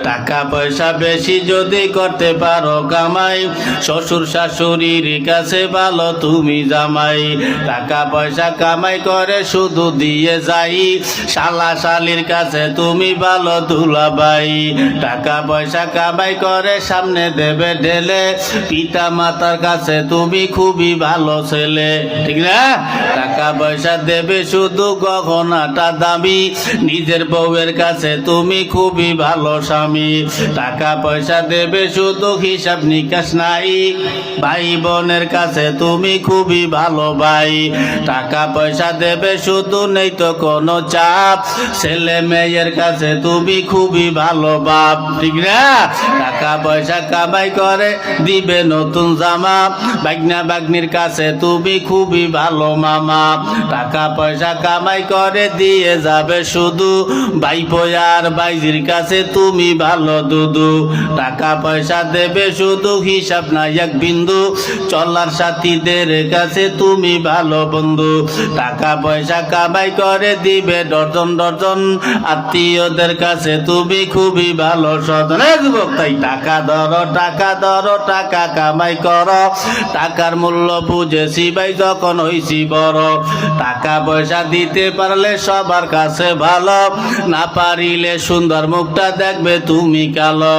টাকা পয়সা বেশি যদি করতে পারো কামাই, শ্বশুর শাশুড়ির কাছে ভালো তুমি জামাই। টাকা পয়সা কামাই করে শুধু দিয়ে যাই, শালা শালির কাছে তুমি ভালো দুলাভাই। টাকা পয়সা কামাই করে সামনে দেবে ঢেলে, পিতা মাতার কাছে তুমি খুবই ভালো ছেলে, ঠিক না? টাকা পয়সা দেবে শুধু গহনাটা দামি, নিজের বউয়ের কাছে তুমি খুবই ভালো স্বামী। টাকা পয়সা দেবে শুধু হিসাব নিকাশ নাই, ভাই বোনের কাছে তুমি খুবই ভালো ভাই। টাকা পয়সা দেবে শুধু নেই তো কোনো চাপ, ছেলে মেয়ের কাছে তুমি খুবই ভালো বাপ, ঠিক না? টাকা পয়সা কামাই করে দিবে নতুন জামা, বাগনা বাগনির কাছে তুমি খুবই ভালো মামা। টাকা পয়সা কামাই করে দিয়ে যাবে শুধু, ভাইপো আর ভাইজির কাছে তুমি ভালো দুদু। টাকা পয়সা দেবে শুধু হিসাব নাই এক বিন্দু, চলার সাথীদের কাছে তুমি ভালো বন্ধু। টাকা পয়সা কামাই করে দিবে ডজন ডজন, আত্মীয়দের কাছে তুমি খুবই ভালো স্বজন। যুবক তাই টাকা ধরো টাকা ধরো, টাকা কামাই করো, টাকার মূল্য বুঝেছি ভাই যখন হইছি বড়। টাকা পয়সা দিতে পারলে সবার কাছে ভালো, না পারিলে সুন্দর মুখটা দেখবে তুমি কালো।